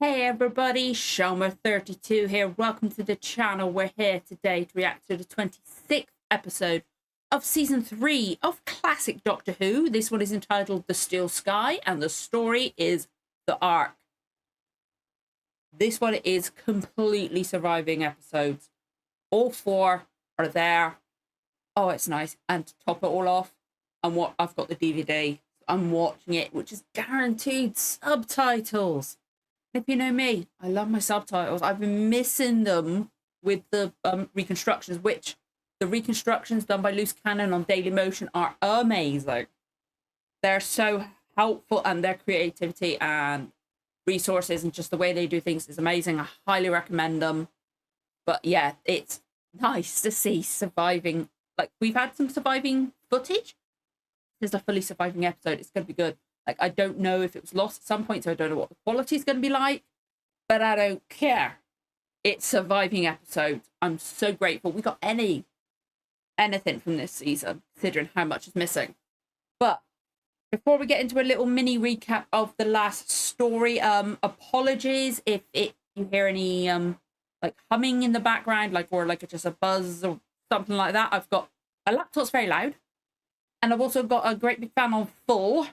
Hey everybody, Shomer32 here. Welcome to the channel. We're here today to react to the 26th episode of Season 3 of classic Doctor Who. This one is entitled The Still Sky, and the story is The Ark. This one is completely surviving episodes. All four are there. Oh, it's nice. And to top it all off, I've got the DVD. I'm watching it, which is guaranteed subtitles. If you know me, I love my subtitles. I've been missing them with the reconstructions, which the reconstructions done by Loose Cannon on Daily Motion are amazing. They're so helpful, and their creativity and resources and just the way they do things is amazing. I highly recommend them. But yeah, it's nice to see surviving. Like, we've had some surviving footage. This is a fully surviving episode. It's going to be good. Like, I don't know if it was lost at some point, so I don't know what the quality is going to be like, but I don't care. It's surviving episodes. I'm so grateful we got anything from this season, considering how much is missing. But before we get into a little mini recap of the last story, apologies if you hear any like humming in the background, or just a buzz or something like that. I've got a laptop's very loud, and I've also got a great big fan on full,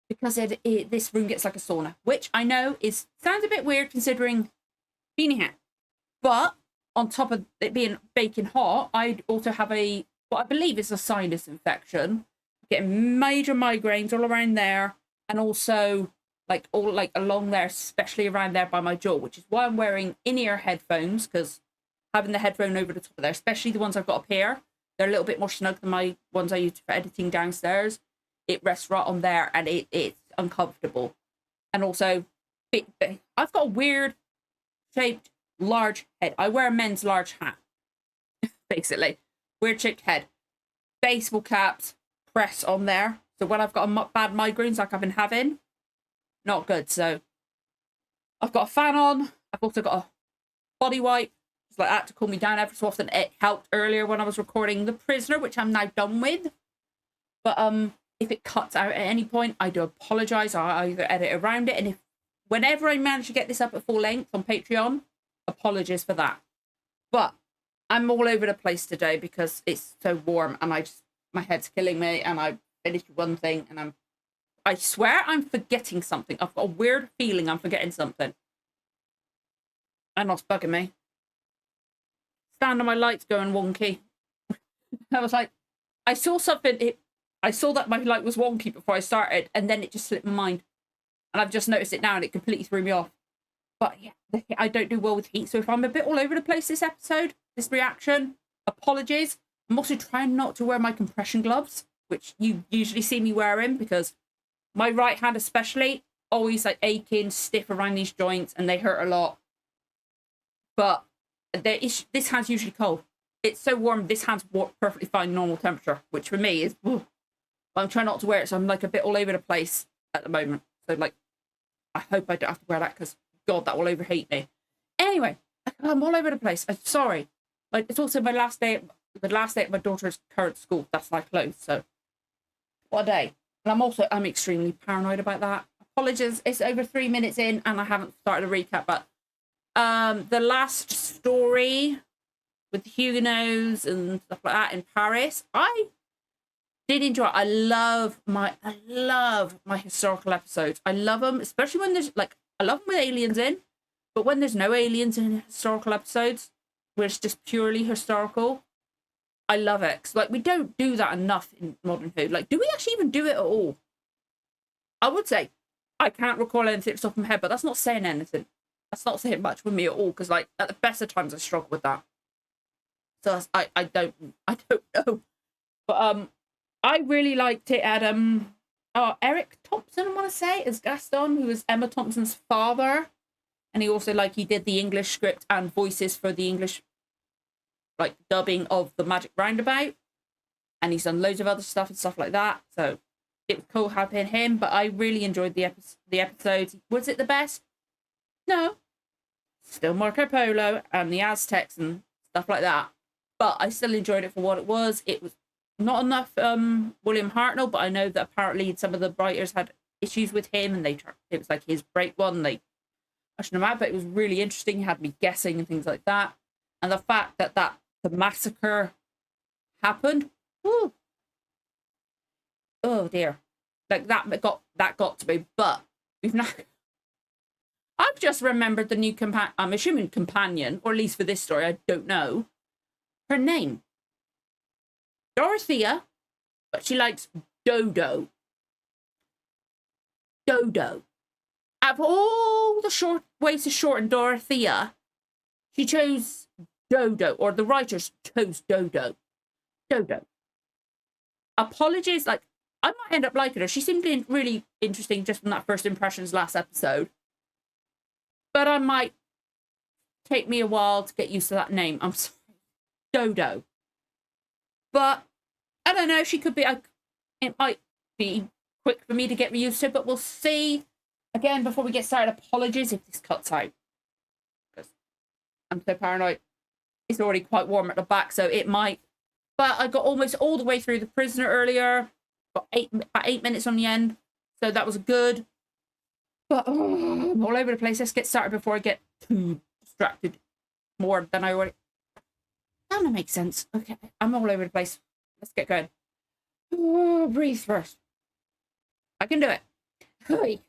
because this room gets like a sauna, which I know sounds a bit weird considering beanie hat. But on top of it being baking hot, I also have what I believe is a sinus infection, getting major migraines all around there, and also all along there, especially around there by my jaw, which is why I'm wearing in-ear headphones, because having the headphone over the top of there, especially the ones I've got up here, they're a little bit more snug than my ones I use for editing downstairs. It rests right on there, and it's uncomfortable. And also, I've got a weird shaped large head. I wear a men's large hat, basically. Weird shaped head. Baseball caps press on there. So when I've got bad migraines like I've been having, not good. So I've got a fan on. I've also got a body wipe. It's like that to cool me down every so often. It helped earlier when I was recording The Prisoner, which I'm now done with. But if it cuts out at any point, I do apologize. I either edit around it, and whenever I manage to get this up at full length on Patreon, apologies for that. But I'm all over the place today because it's so warm, and my head's killing me, and I finished one thing, and I swear I'm forgetting something. I've got a weird feeling I'm forgetting something. And that's bugging me. Stand on my lights going wonky. I was like, I saw something. I saw that my light was wonky before I started, and then it just slipped my mind. And I've just noticed it now, and it completely threw me off. But yeah, I don't do well with heat. So if I'm a bit all over the place this episode, this reaction, apologies. I'm also trying not to wear my compression gloves, which you usually see me wearing, because my right hand especially, always aching, stiff around these joints, and they hurt a lot. But this hand's usually cold. It's so warm, this hand's perfectly fine, normal temperature, which for me is... I'm trying not to wear it, so I'm a bit all over the place at the moment. So I hope I don't have to wear that, because God, that will overheat me. Anyway, I'm all over the place. I'm sorry. It's also the last day at my daughter's current school. That's my clothes. So what a day. And I'm extremely paranoid about that. Apologies. It's over 3 minutes in, and I haven't started a recap. But the last story with the Huguenots and stuff like that in Paris, I did enjoy it. I love my historical episodes. I love them, especially when there's I love them with aliens in, but when there's no aliens in historical episodes, where it's just purely historical, I love it. 'Cause, we don't do that enough in modern Who. Do we actually even do it at all? I would say I can't recall anything off the top of my head, but that's not saying anything. That's not saying much with me at all, because at the best of times I struggle with that. So I don't know, but I really liked it at Eric Thompson, I want to say, as Gaston, who was Emma Thompson's father, and he also he did the English script and voices for the English dubbing of the Magic Roundabout, and he's done loads of other stuff and stuff like that. So it was cool having him. But I really enjoyed the episodes. Was it the best? No, still Marco Polo and the Aztecs and stuff like that. But I still enjoyed it for what it was. It was not enough William Hartnell, but I know that apparently some of the writers had issues with him, and it was his break one. They I shouldn't have, but it was really interesting. It had me guessing and things like that. And the fact that the massacre happened. Woo, oh dear. Like that got to me. But we've not. I've just remembered the new I'm assuming companion, or at least for this story, I don't know. Her name. Dorothea, but she likes Dodo. Dodo. Out of all the ways to shorten Dorothea, she chose Dodo, or the writers chose Dodo. Dodo. Apologies, like, I might end up liking her. She seemed really interesting just from that first impressions last episode. But I might take me a while to get used to that name. I'm sorry. Dodo. But I don't know, she could be, it might be quick for me to get used to, but we'll see. Again, before we get started, apologies if this cuts out. Because I'm so paranoid. It's already quite warm at the back, so it might. But I got almost all the way through The Prisoner earlier. Got about 8 minutes on the end. So that was good. But I'm all over the place. Let's get started before I get too distracted more than I already. That doesn't make sense. Okay, I'm all over the place. Let's get going. Oh, breathe first. I can do it. Hey.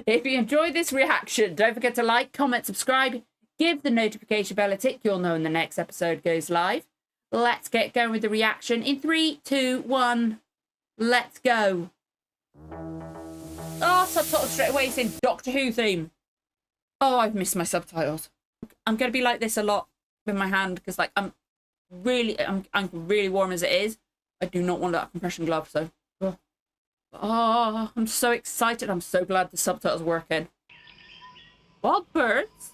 If you enjoyed this reaction, don't forget to like, comment, subscribe, give the notification bell a tick. You'll know when the next episode goes live. Let's get going with the reaction. In 3, 2, 1, let's go. Oh, subtitles straight away saying Doctor Who theme. Oh, I've missed my subtitles. I'm going to be like this a lot with my hand because, like, I'm really warm as it is. I do not want that compression glove, so. Oh, I'm so excited. I'm so glad the subtitles are working. Wild birds.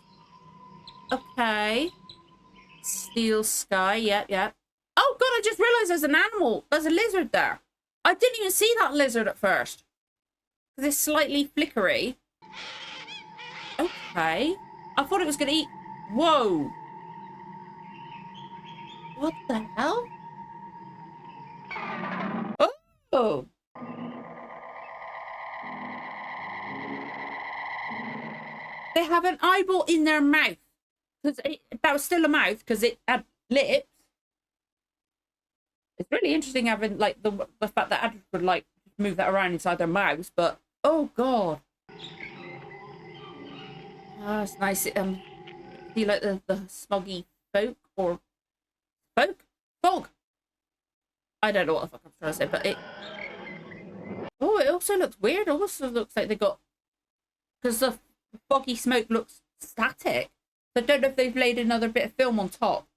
Okay. Steel sky. Yep. Oh, God, I just realized there's an animal. There's a lizard there. I didn't even see that lizard at first. Because it's slightly flickery. Okay. I thought it was going to eat. Whoa. What the hell? Oh. They have an eyeball in their mouth. That was still a mouth because it had lips. It's really interesting having, like, the fact that adults would, like, move that around inside their mouths, but oh God. Oh, it's nice. See, like, the smoggy folk or fog. I don't know what the fuck I'm trying to say, but it. Oh, it also looks weird. It also looks like they got, because the foggy smoke looks static. I don't know if they've laid another bit of film on top.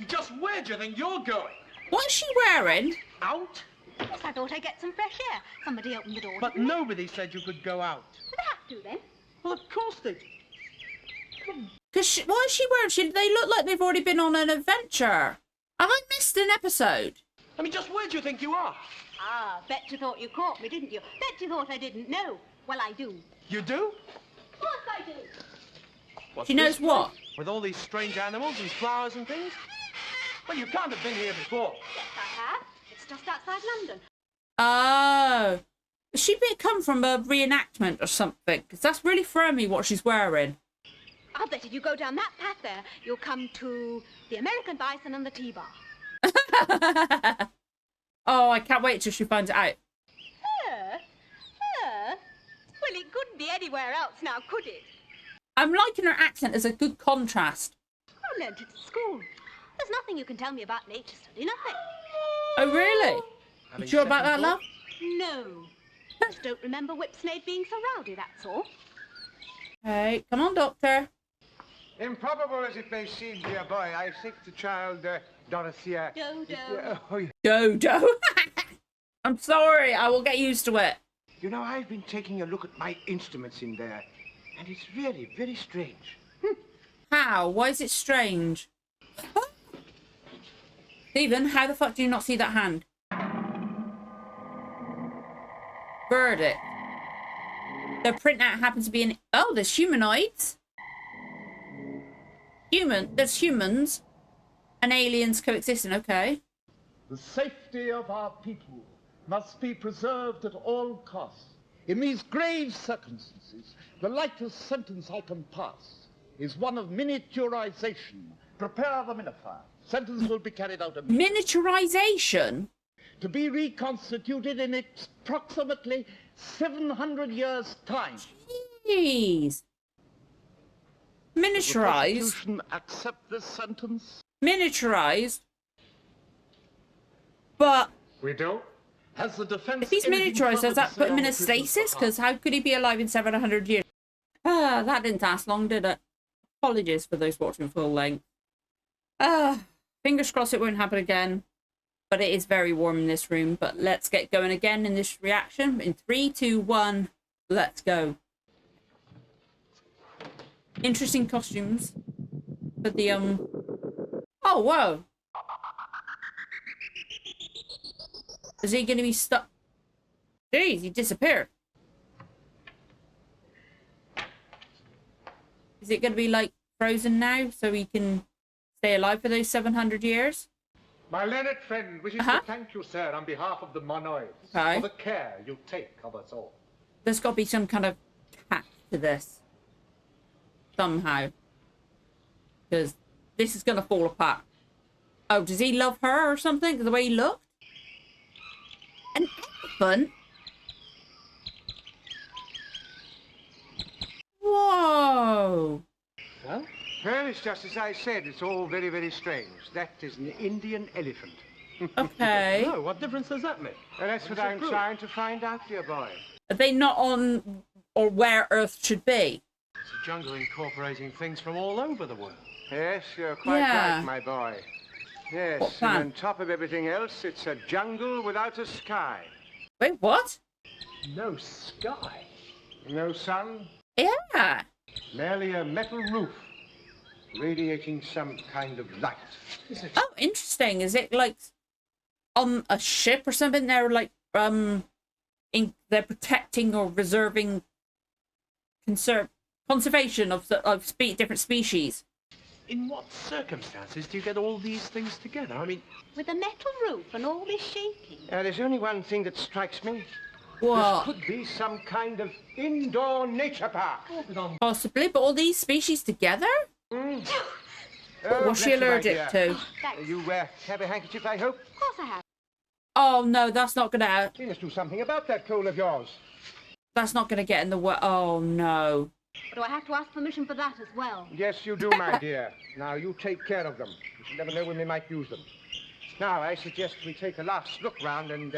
Just where do you think you're going? What is she wearing? Out? Yes, I thought I'd get some fresh air. Somebody opened the door. But nobody said you could go out. Well, they have to, then. Well, of course they do. Because why is she wearing? They look like they've already been on an adventure. Have I missed an episode? I mean, just where do you think you are? Ah, bet you thought you caught me, didn't you? Bet you thought I didn't know. Well, I do. You do? Of course I do. What's She knows this what? place? With all these strange animals and flowers and things? Well, you can't have been here before. Yes, I have. It's just outside London. Oh. She may come from a reenactment or something, because that's really throwing me what she's wearing. I'll bet if you go down that path there, you'll come to the American bison and the T-bar. Oh, I can't wait till she finds it out. Well, it couldn't be anywhere else now, could it? I'm liking her accent as a good contrast. I learnt it at school. There's nothing you can tell me about nature study, nothing. Oh, really? Having You sure about that, second love? No. Just don't remember Whipsnade being so rowdy, that's all. Hey, come on, Doctor. Improbable as it may seem, dear boy, I think the child, Dorothea... Dodo. Oh, Dodo. I'm sorry, I will get used to it. you know, I've been taking a look at my instruments in there, and it's really very strange. How? Why is it strange? Stephen, how the fuck do you not see that hand? Verdict. The printout happens to be an... Oh, there's humanoids. There's humans and aliens coexisting, okay. The safety of our people must be preserved at all costs. In these grave circumstances, the lightest sentence I can pass is one of miniaturization. Prepare the minifier. Sentence will be carried out immediately. Miniaturization? To be reconstituted in approximately 700 years' time. Jeez. Does the Miniaturized? prosecution accept this sentence? Miniaturized? But We do. Has the defense... if he's miniaturized, does that put him in a stasis? Because how could he be alive in 700 years? Ah, that didn't last long, did it? Apologies for those watching full length. Fingers crossed it won't happen again. But it is very warm in this room. But let's get going again in this reaction. In 3, 2, 1, let's go. Interesting costumes. For the, Oh, whoa. Is he going to be stuck? Jeez, he disappeared. Is it going to be, like, frozen now so he can stay alive for those 700 years? My learned friend wishes to thank you, sir, on behalf of the monoids, for the care you take of us all. There's got to be some kind of tact to this. Somehow. Because this is going to fall apart. Oh, does he love her or something? The way he looked? An elephant? Whoa! Well, it's just as I said. It's all very, very strange. That is an Indian elephant. Okay. No, what difference does that make? Well, that's what I'm trying to find out, dear boy. Are they not on or where Earth should be? It's a jungle incorporating things from all over the world. Yes, you're quite right, my boy. Yes, What and plan? on top of everything else, it's a jungle without a sky. Wait, what? No sky. No sun, Yeah. merely a metal roof radiating some kind of light. Oh, interesting. Is it like on a ship or something? They're like they're protecting or reserving conservation of different species. In what circumstances do you get all these things together? I mean, With a metal roof and all this shaking. There's only one thing that strikes me. What? This could be some kind of indoor nature park. Possibly, but all these species together? Oh, What's she bless you, my allergic dear. to? Thanks. You have a handkerchief, I hope? Of course I have. Oh no, that's not gonna. We must do something about that coal of yours. That's not gonna get in the way. Oh no. But do I have to ask permission for that as well? Yes, you do, my dear. Now, you take care of them. You should never know when they might use them. Now, I suggest we take a last look round and,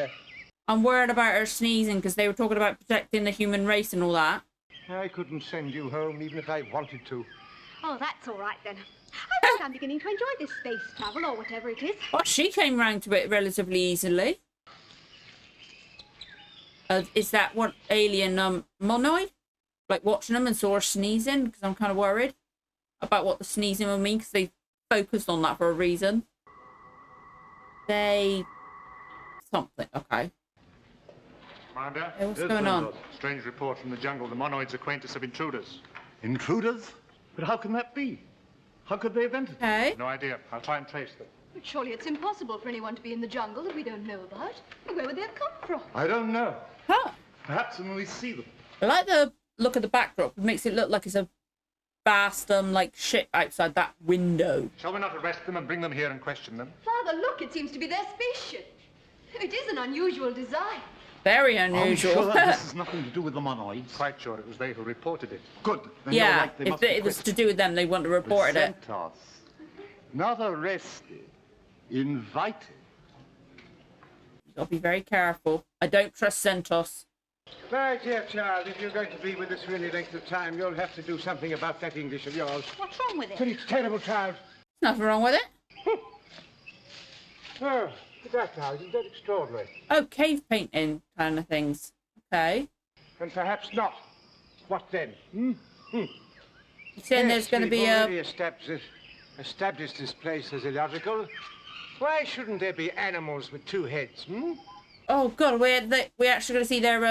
I'm worried about her sneezing because they were talking about protecting the human race and all that. I couldn't send you home even if I wanted to. Oh, that's all right then. I think I'm beginning to enjoy this space travel or whatever it is. Well, she came round to it relatively easily. Is that what alien monoid? Like watching them and saw her sneezing? Because I'm kind of worried about what the sneezing will mean because they focused on that for a reason. Something, okay. Commander, Hey, what's going on? strange report from the jungle. The monoids acquaint us of intruders. Intruders? But how can that be? How could they have entered? Okay. No idea. I'll try and trace them. But surely it's impossible for anyone to be in the jungle that we don't know about. Where would they have come from? I don't know. Huh. Perhaps when we see them. I like the look of the backdrop. It makes it look like it's a vast like ship outside that window. Shall we not arrest them and bring them here and question them? Father, look, it seems to be their spaceship. It is an unusual design. Very I'm unusual. sure this has nothing to do with the monoids. Quite sure it was they who reported it. Good. Then you're Yeah, right. They if must be it was quit. to do with them, they wouldn't have reported it. Sent us. Not arrested. Invited. You've got to be very careful. I don't trust Centos. My dear child, if you're going to be with us for any length of time, you'll have to do something about that English of yours. What's wrong with But it? it's terrible, child. Nothing wrong with it. Oh, look at that now. Isn't that extraordinary? Oh, cave painting kind of things. Okay. And perhaps not. What then? You're saying there's going to be we've a... already established this place as illogical. Why shouldn't there be animals with two heads, Oh, God, we actually going to see their...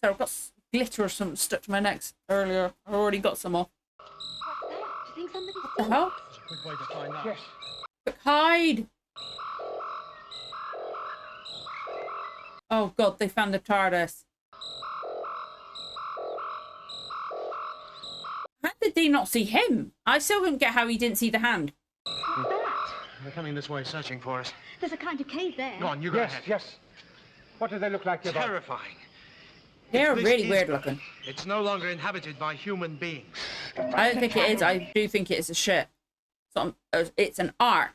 So I've got glitter or something stuck to my neck earlier. I already got some off. What's that? Do you think somebody's What the hell? Good way to find out. Yes. Quick, hide! Oh, God, they found the TARDIS. How did they not see him? I still don't get how he didn't see the hand. What's that? They're coming this way, searching for us. There's a kind of cave there. Go on, you go Yes, ahead. yes. What do they look like? Terrifying. They're This really is weird good. looking. It's no longer inhabited by human beings. I don't think it is. I do think it is a ship. It's an ark.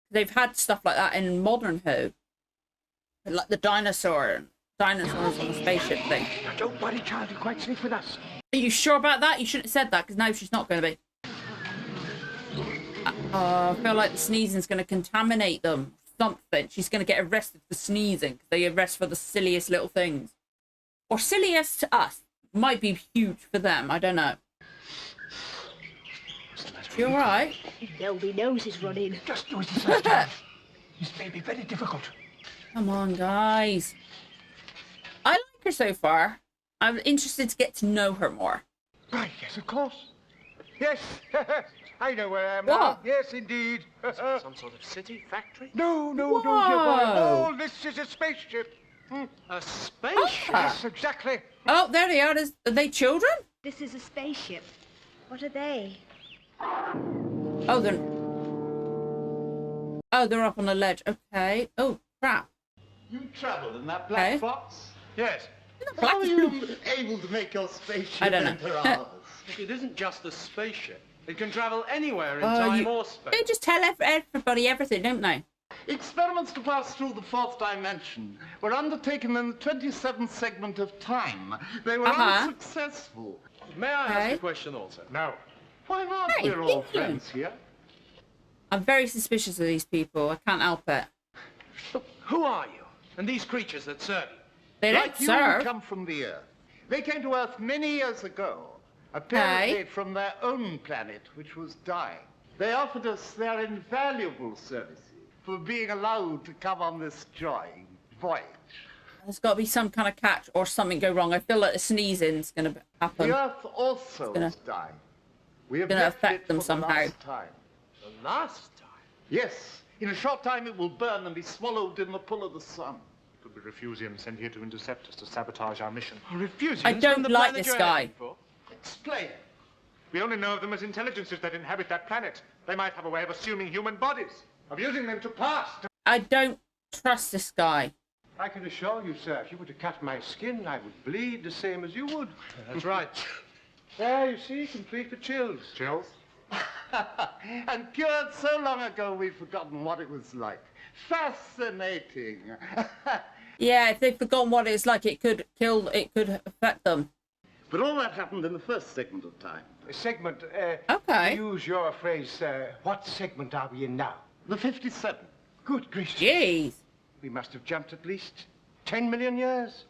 They've had stuff like that in modern Who. Like the dinosaurs on the spaceship thing. Now, don't worry, child. You're quite safe with us. Are you sure about that? You shouldn't have said that, because now she's not going to be. I feel like the sneezing's going to contaminate them. Something. She's going to get arrested for sneezing, because they arrest for the silliest little things. Or silliest to us. Might be huge for them. I don't know. You alright? Nobody knows he's running. Just do as he says, child. This may be very difficult. Come on, guys. I like her so far. I'm interested to get to know her more. Right, yes, of course. Yes, I know where I am What? now. Yes, indeed. Some sort of city, factory? No, don't you Whoa. worry. Oh, this is a spaceship. A spaceship? Yes, exactly. Oh, there they are. Are they children? This is a spaceship. What are they? Oh, they're up on the ledge. Okay. Oh, crap. You travel in that black Okay. box? Yes. How are you able to make your spaceship I don't know. enter ours? Look, it isn't just a spaceship. It can travel anywhere in Oh, time or space. They just tell everybody everything, don't they? Experiments to pass through the fourth dimension were undertaken in the 27th segment of time. They were unsuccessful. May I ask Okay. a question also? No. Why not? Hey, We're all thank you. friends here. I'm very suspicious of these people. I can't help it. Look, who are you? And these creatures that serve you? They don't Like you, serve. come from the Earth. They came to Earth many years ago, apparently from their own planet, which was dying. They offered us their invaluable services for being allowed to come on this joying voyage. There's got to be some kind of catch or something go wrong. I feel like the sneezing's going to happen. The Earth also gonna- is dying. We have gonna left affect it them for the somehow. last time. The last time. Yes, in a short time it will burn and be swallowed in the pull of the sun. Could be Refusium sent here to intercept us, to sabotage our mission. Refusium. I don't like this guy. Explain. We only know of them as intelligences that inhabit that planet. They might have a way of assuming human bodies, of using them to pass. I don't trust this guy. I can assure you, sir, if you were to cut my skin, I would bleed the same as you would. That's right. There, you see, complete for chills. Chills? And cured so long ago we've forgotten what it was like. Fascinating. Yeah, if they've forgotten what it's like, it could affect them. But all that happened in the first segment of time. Segment, Okay. to use your phrase, what segment are we in now? The 57th. Good gracious. Jeez. We must have jumped at least 10 million years.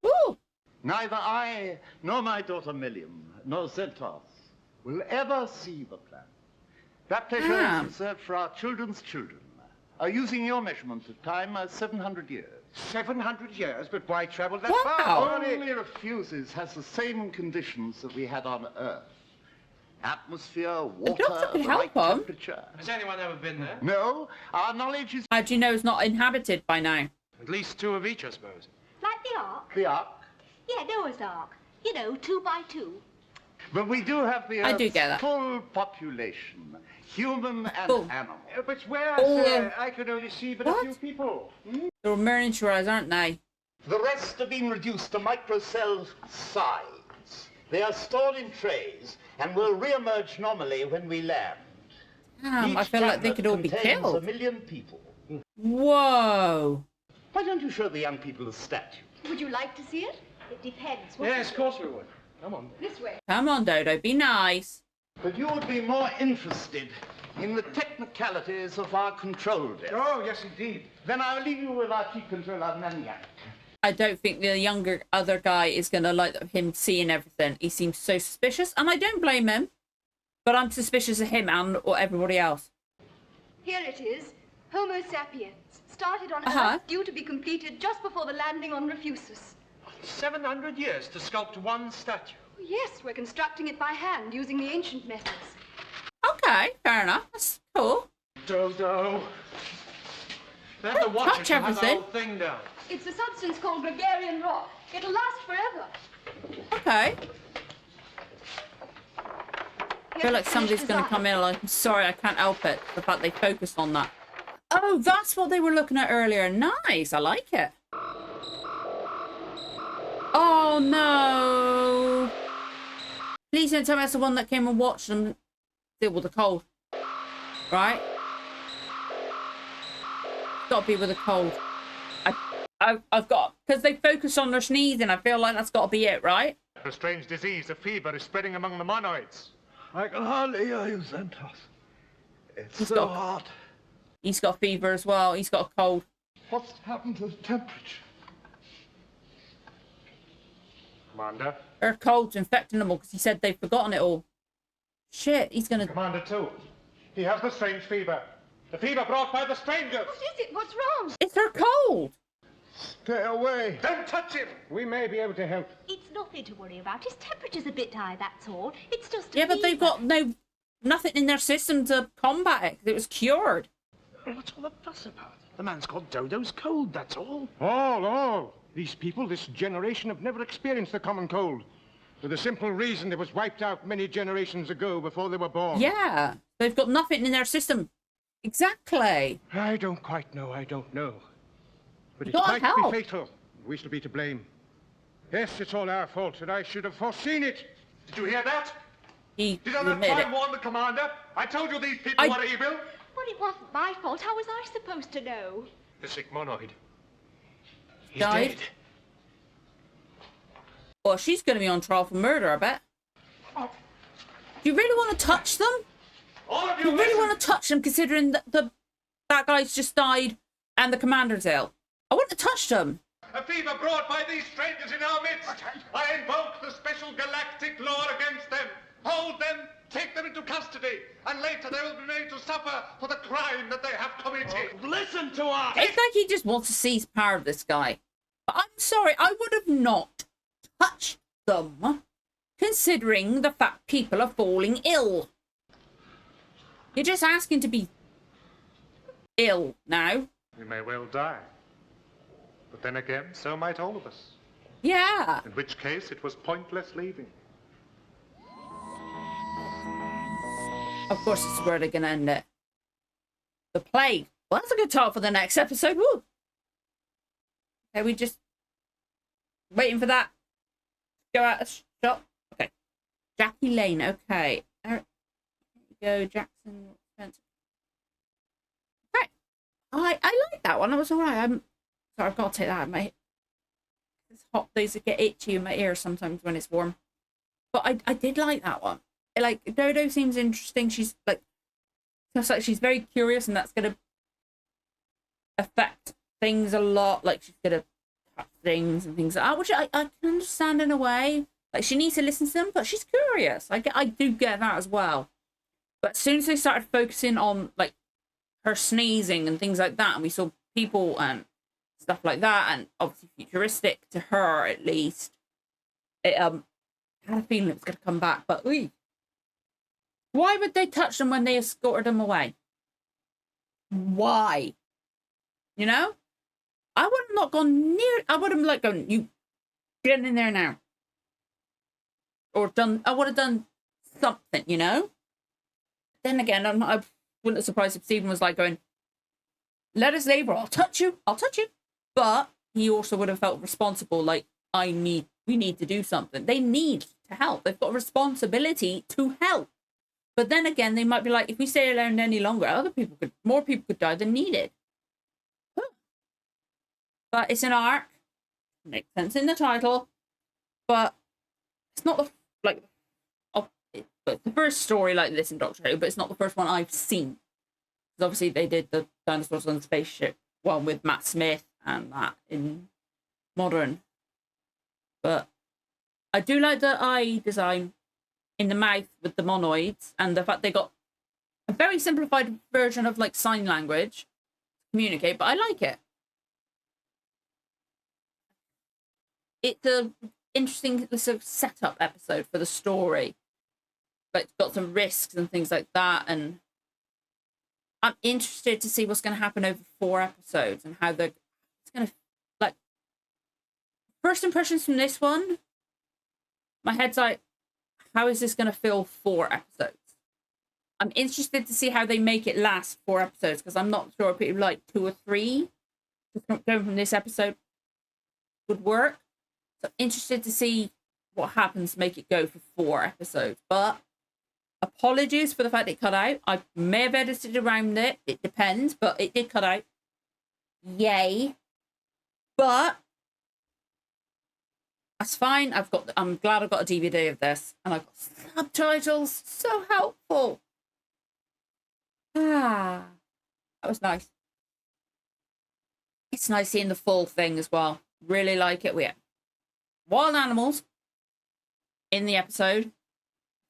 Woo. Neither I, nor my daughter Milliam, nor Zentos will ever see the planet. That pleasure Ah. is reserved for our children's children, using your measurement of time as 700 years. 700 years, but why travel that Wow. far? Only Refuses has the same conditions that we had on Earth. Atmosphere, water, doctor could the help right 'em. temperature. Has anyone ever been there? No, our knowledge is How do you know it's not inhabited by now? At least two of each, I suppose. Like the Ark? the Ark. Yeah, Noah's Ark. You know, 2 by 2. But we do have the I do Earth's get that. full population, human and Full. animal. But where, Oh, sir? I could only see but what? a few people. They're miniaturized, aren't they? The rest have been reduced to microcell size. They are stored in trays and will re-emerge normally when we land. Damn, I feel like they Each could all be planet contains killed. 1 million people. Whoa. Why don't you show the young people a statue? Would you like to see it? It depends. Yes, of course we would. Come on. This way. Come on, Dodo, be nice. But you would be more interested in the technicalities of our control desk. Oh, yes, indeed. Then I'll leave you with our chief controller, Nanyak. I don't think the younger other guy is going to like him seeing everything. He seems so suspicious, and I don't blame him. But I'm suspicious of him and or everybody else. Here it is. Homo sapiens. Started on Uh-huh. Earth, due to be completed just before the landing on Refusus. 700 years to sculpt one statue. Oh, yes, we're constructing it by hand using the ancient methods. Okay, fair enough. That's cool. Dodo. They have to watch touch us to have the everything. whole thing down. It's a substance called gregarian rock. It'll last forever. Okay. I feel like somebody's going to come in like, I'm sorry, I can't help it. The fact they focused on that. Oh, that's what they were looking at earlier. Nice. I like it. Oh, no. Please don't tell me that's the one that came and watched them deal with the cold. Right? Got to be with the cold. I've got... Because they focus on their sneezing. I feel like that's got to be it, right? A strange disease, a fever, is spreading among the monoids. I can hardly hear you, Santos. It's so hot. He's got fever as well. He's got a cold. What's happened to the temperature? Commander? Her cold's infecting them all because he said they've forgotten it all. Shit, he's gonna... Commander, too. He has the strange fever. The fever brought by the strangers. What is it? What's wrong? It's her cold. Stay away. Don't touch him. We may be able to help. It's nothing to worry about. His temperature's a bit high, that's all. It's just a Yeah, but they've got nothing in their system to combat it. It was cured. What's all the fuss about? The man's got Dodo's cold, that's all. All. These people, this generation, have never experienced the common cold. For the simple reason it was wiped out many generations ago before they were born. Yeah, they've got nothing in their system. Exactly. I don't quite know, But it Gotta might help. be fatal. We shall be to blame. Yes, it's all our fault, and I should have foreseen it. Did you hear that? He Did I not admitted try it. and warn the commander? I told you these people were evil. Well, it wasn't my fault. How was I supposed to know? The sick monoid. He's Died. dead. Well, she's going to be on trial for murder, I bet. Oh. Do you really want to touch them? All of Do you you really listen. want to touch them, considering that that guy's just died and the commander's ill? I want to touch them. A fever brought by these strangers in our midst. I invoke the special galactic law against them. Hold them, take them into custody, and later they will be made to suffer for the crime that they have committed. Listen to us! It's like he just wants to seize power of this guy. But I'm sorry, I would have not touched them, considering the fact people are falling ill. You're just asking to be ill now. We may well die. But then again, so might all of us. Yeah. In which case, it was pointless leaving. Of course, this is where they're going to end it. The plague. Well, that's a good talk for the next episode. Woo. Okay, we just waiting for that. Go out of shot. Okay. Jackie Lane. Okay. There you go. Jackson Spencer. Okay. I like that one. It was all right. Sorry, I've got to take that out. It's hot days that get itchy in my ears sometimes when it's warm. But I did like that one. Like, Dodo seems interesting. She's like, it's like she's very curious, and that's going to affect things a lot. Like, she's going to touch things and things like that, which I can understand in a way. Like, she needs to listen to them, but she's curious. I do get that as well. But as soon as they started focusing on, like, her sneezing and things like that, and we saw people and stuff like that, and obviously futuristic to her at least, it had a feeling it was going to come back. But why would they touch them when they escorted them away? Why? You know, I would have not gone near. I would have like gone, you get in there now, or done. I would have done something, you know. Then again, I wouldn't have surprised if Stephen was like going, "Let us leave, or I'll touch you. I'll touch you." But he also would have felt responsible. Like, we need to do something. They need to help. They've got a responsibility to help. But then again, they might be like, if we stay around any longer, more people could die than needed. Huh. But it's an arc. Makes sense in the title. But it's not it's the first story like this in Doctor Who, but it's not the first one I've seen. Because obviously they did the Dinosaurs on the Spaceship one with Matt Smith and that in Modern. But I do like the eye design in the mouth with the monoids, and the fact they got a very simplified version of like sign language to communicate, but I like it. It's a interesting sort of setup episode for the story. But it's got some risks and things like that, and I'm interested to see what's going to happen over 4 episodes and how it's going to, like, first impressions from this one, my head's like, how is this going to fill 4 episodes? I'm interested to see how they make it last 4 episodes, because I'm not sure if it like 2 or 3 going from this episode would work. So interested to see what happens to make it go for 4 episodes. But apologies for the fact it cut out. I may have edited around it. It depends, but it did cut out. Yay. But that's fine. I'm glad I've got a DVD of this, and I've got subtitles. So helpful. That was nice. It's nice seeing the full thing as well. Really like it. We have wild animals in the episode.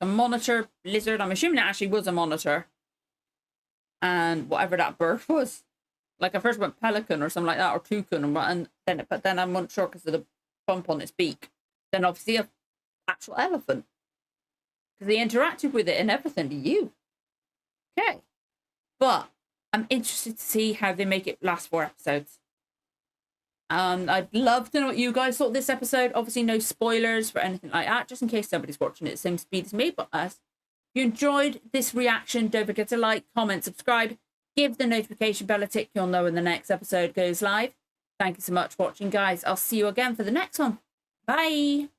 A monitor lizard. I'm assuming it actually was a monitor. And whatever that bird was. Like, I first went pelican or something like that, or toucan, but then I'm not sure because of the bump on its beak. Then obviously an actual elephant. Because they interacted with it and everything to you. Okay. But I'm interested to see how they make it last 4 episodes. I'd love to know what you guys thought of this episode. Obviously, no spoilers for anything like that, just in case somebody's watching it at the same speed as me. But if you enjoyed this reaction, don't forget to like, comment, subscribe, give the notification bell a tick. You'll know when the next episode goes live. Thank you so much for watching, guys. I'll see you again for the next one. Bye.